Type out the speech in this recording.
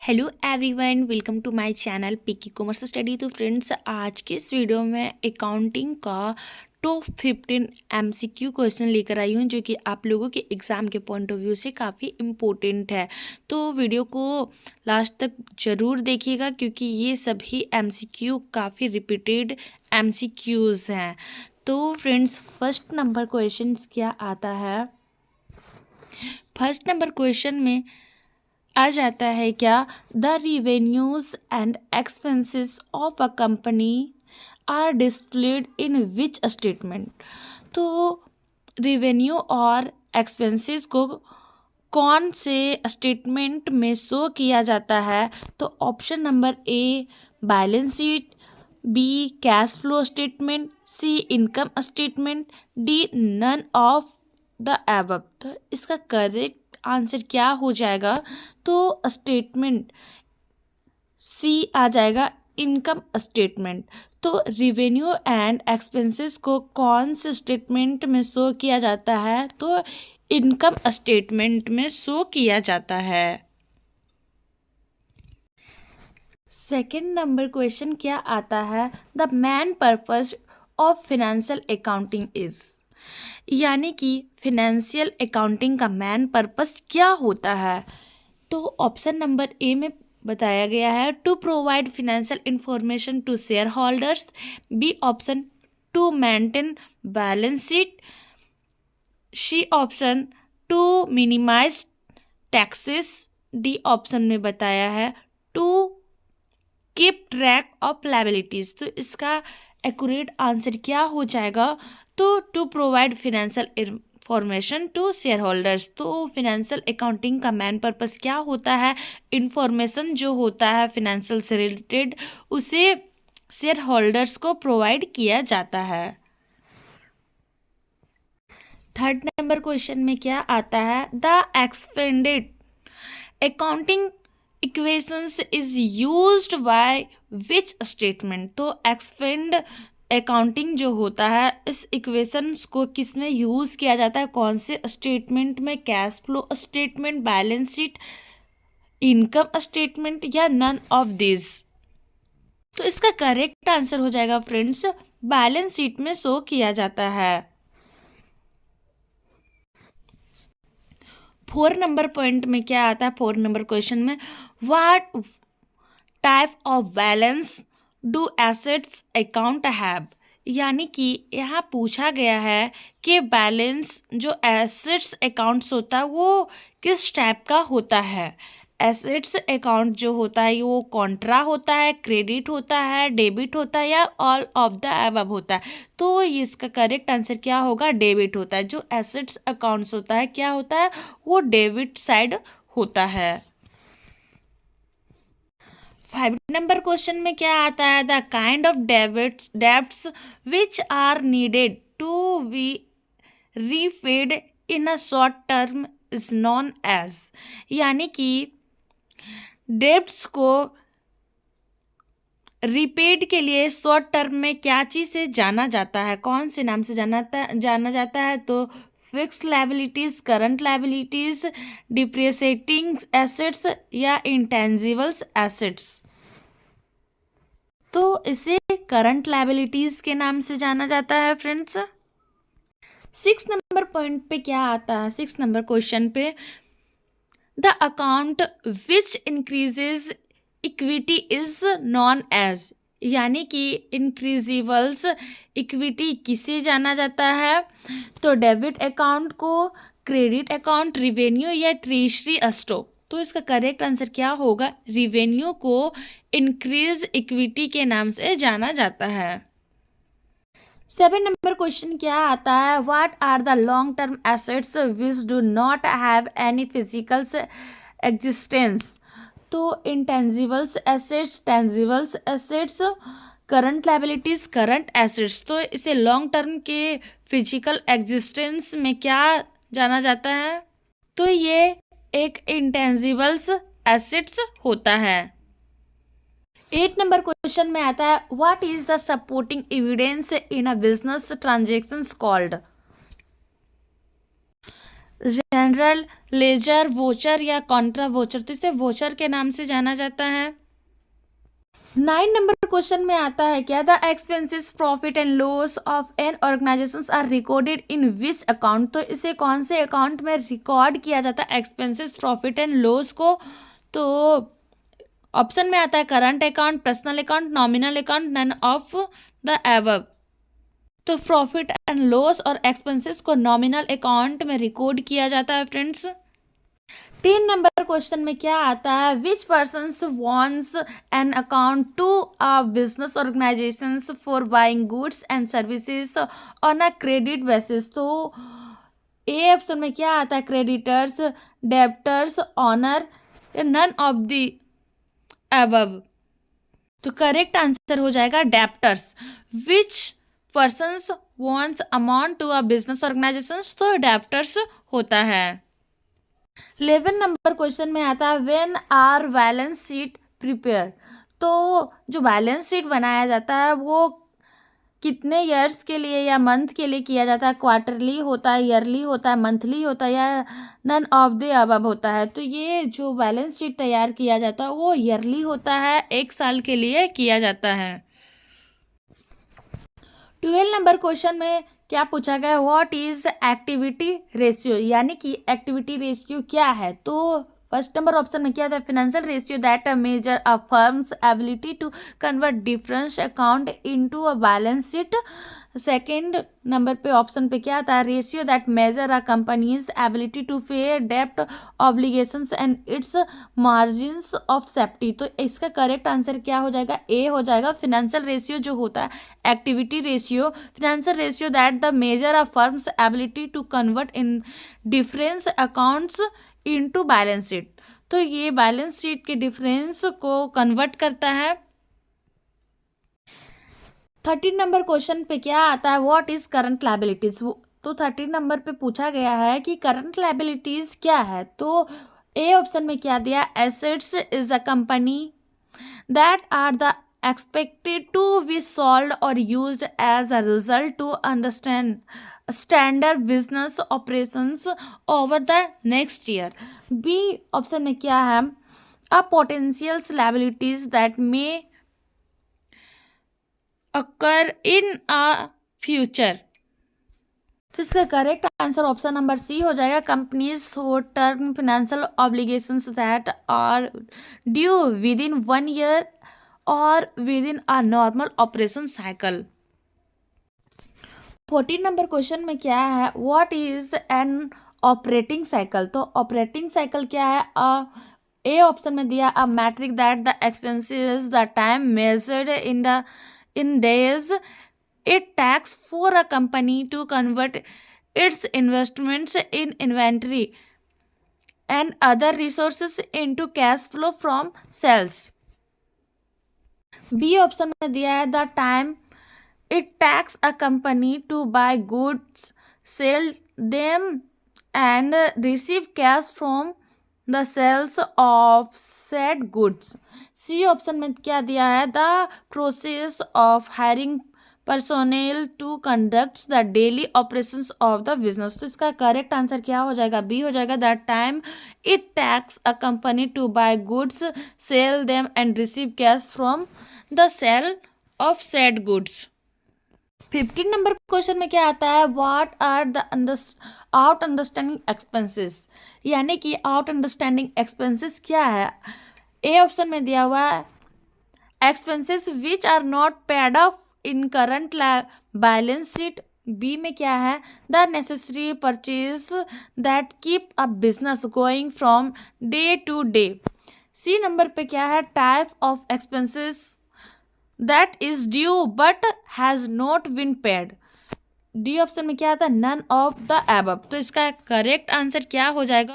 Hello everyone, welcome to my channel Piki commerce study. तो friends, आज के इस वीडियो में अकाउंटिंग का टॉप 15 एमसीक्यू क्वेश्चन लेकर आई हूँ, जो कि आप लोगों के एग्ज़ाम के पॉइंट ऑफ व्यू से काफ़ी इम्पोर्टेंट है। तो वीडियो को लास्ट तक ज़रूर देखिएगा, क्योंकि ये सभी एमसीक्यू काफ़ी रिपीटेड एमसीक्यूज़ हैं। तो फ्रेंड्स, फर्स्ट नंबर क्वेश्चन क्या आता है? फर्स्ट नंबर क्वेश्चन में आ जाता है क्या? The revenues and expenses of a company are displayed in which statement? तो रिवेन्यू और एक्सपेंसेस को कौन से स्टेटमेंट में शो किया जाता है? तो option number A balance sheet, B cash flow statement, C income statement, D none of the above. तो इसका करेक्ट आंसर क्या हो जाएगा? तो स्टेटमेंट सी आ जाएगा, इनकम स्टेटमेंट। तो रिवेन्यू एंड एक्सपेंसेस को कौन से स्टेटमेंट में शो किया जाता है? तो इनकम स्टेटमेंट में शो किया जाता है। सेकेंड नंबर क्वेश्चन क्या आता है? The main purpose of financial accounting is, यानी कि फिनेंशियल अकाउंटिंग का मेन पर्पस क्या होता है? तो ऑप्शन नंबर ए में बताया गया है to provide financial information to shareholders, B option to maintain balance sheet, C option to minimize taxes, D option में बताया है to keep track of liabilities. तो इसका एक्यूरेट आंसर क्या हो जाएगा? तो to provide financial information to shareholders. तो फिनेंशियल अकाउंटिंग का मेन पर्पस क्या होता है? इंफॉर्मेशन जो होता है फिनेंशियल से रिलेटेड, उसे शेयर होल्डर्स को प्रोवाइड किया जाता है। थर्ड नंबर क्वेश्चन में क्या आता है? The expanded accounting equations is used by which statement? तो एक्सपेंड अकाउंटिंग जो होता है, इस इक्वेशंस को किस में यूज़ किया जाता है? कौन से स्टेटमेंट में? Cash flow statement, balance sheet, income statement, या नन ऑफ दिस? तो इसका करेक्ट आंसर हो जाएगा फ्रेंड्स, बैलेंस शीट में शो किया जाता है। 4 नंबर पॉइंट में क्या आता है? 4 नंबर क्वेश्चन में what type of balance do assets account have, यानी कि यहाँ पूछा गया है कि बैलेंस जो एसेट्स अकाउंट्स होता है वो किस टाइप का होता है। एसेट्स अकाउंट जो होता है वो कॉन्ट्रा होता है, क्रेडिट होता है, डेबिट होता है, या ऑल ऑफ द अबव होता है? तो इसका करेक्ट आंसर क्या होगा? डेबिट होता है। जो एसेट्स अकाउंट्स होता है क्या होता है? वो डेबिट साइड होता है। 5 नंबर क्वेश्चन में क्या आता है? The kind of debts which are needed to be repaid in a short term is known as, यानी कि डेब्ट्स को रीपेड के लिए शॉर्ट टर्म में क्या चीज़ से जाना जाता है? कौन से नाम से जाना जाता है? तो fix liabilities, current liabilities, depreciating assets, या इंटेंजिबल्स एसेट्स? तो इसे करंट लायबिलिटीज के नाम से जाना जाता है फ्रेंड्स। 6 नंबर पॉइंट पे क्या आता है? 6 नंबर क्वेश्चन पे the account which increases equity is known as, यानी कि इंक्रीजिबल्स इक्विटी किसे जाना जाता है? तो डेबिट अकाउंट को, क्रेडिट अकाउंट, रिवेन्यू, या ट्रेजरी स्टॉक? तो इसका करेक्ट आंसर क्या होगा? रिवेन्यू को इंक्रीज इक्विटी के नाम से जाना जाता है। 7 नंबर क्वेश्चन क्या आता है? What are the long term assets which do not have any physical existence? तो intangibles assets, tangibles assets, current liabilities, current assets. तो इसे लॉन्ग टर्म के फिजिकल एग्जिस्टेंस में क्या जाना जाता है? तो ये एक इंटेंजिबल्स एसेट्स होता है। 8 नंबर क्वेश्चन में आता है what is the supporting evidence in a business transactions called? General ledger voucher या कॉन्ट्रा वोचर, तो इसे वोचर के नाम से जाना जाता है। 9 नंबर क्वेश्चन में आता है क्या, the expenses profit and loss of an organization are recorded in which account, तो इसे कौन से अकाउंट में रिकॉर्ड किया जाता है एक्सपेंसेस प्रॉफिट एंड लॉस को, तो ऑप्शन में आता है current account, personal account, nominal account, none of the above. तो प्रॉफिट एंड लॉस और एक्सपेंसेस को नॉमिनल अकाउंट में रिकॉर्ड किया जाता है फ्रेंड्स। 10 नंबर क्वेश्चन में क्या आता है, which persons wants an account to a business organisation for buying goods and services on a credit basis, तो ए ऑप्शन में क्या आता है, creditors, debtors, owner, none of the above. तो करेक्ट आंसर हो जाएगा debtors. Which persons wants amount to a business organisation, तो debtors होता है। 11 नंबर क्वेश्चन में आता है when are balance sheet prepare, तो जो बैलेंस शीट बनाया जाता है वो कितने ईयर्स के लिए या मंथ के लिए किया जाता है, क्वार्टरली होता है, ईयरली होता है, मंथली होता है या नन ऑफ द अबव होता है, तो ये जो बैलेंस शीट तैयार किया जाता है वो ईयरली होता है, 1 साल के लिए किया जाता है। 12 नंबर क्वेश्चन में क्या पूछा गया, व्हाट इज एक्टिविटी रेशियो, यानी कि एक्टिविटी रेशियो क्या है, तो फर्स्ट नंबर ऑप्शन में क्या था, financial ratio that measure a firm's ability to convert difference account into a balance sheet. Second number पे ऑप्शन पे क्या था, ratio that measure a company's ability to pay डेप्ट obligations and its margins of safety, तो इसका correct answer क्या हो जाएगा, ए हो जाएगा। फाइनेंशियल रेशियो जो होता है activity ratio, financial ratio that the measure a firm's ability to convert in difference accounts into balance sheet, तो ये बैलेंस शीट के डिफरेंस को कन्वर्ट करता है। 13 नंबर क्वेश्चन पे क्या आता है, व्हाट इज करंट लायबिलिटीज, तो 13 नंबर पे पूछा गया है कि करंट लायबिलिटीज क्या है, तो ए ऑप्शन में क्या दिया, assets is a company that are the expected to be sold or used as a result to understand standard business operations over the next year। B option में क्या है, a potential liabilities that may occur in a future, तो इसका correct answer option number C हो जाएगा, company's short term financial obligations that are due within 1 year और within a normal operation cycle. 14 number question में क्या है, what is an operating cycle, तो operating cycle क्या है, A option में दिया a metric that the expenses the time measured in days it takes for a company to convert its investments in inventory and other resources into cash flow from sales। B option में दिया है the time it takes a company to buy goods, sell them and receive cash from the sales of said goods। C option में क्या दिया है, the process of hiring personnel to conduct the daily operations of the business, तो इसका correct answer क्या हो जाएगा, B हो जाएगा, that time it takes a company to buy goods, sell them and receive cash from the sale of said goods. 15 number question में क्या आता है, what are the out understanding expenses, यानी कि आउट अंडरस्टैंडिंग एक्सपेंसेस क्या है, A option में दिया हुआ है expenses which are not paid off in current balance sheet. B में क्या है, the necessary purchase that keep a business going from day to day. C number पे क्या है, type of expenses that is due but has not been paid. D option में क्या आता है, नन ऑफ द एबव, तो इसका correct answer क्या हो जाएगा,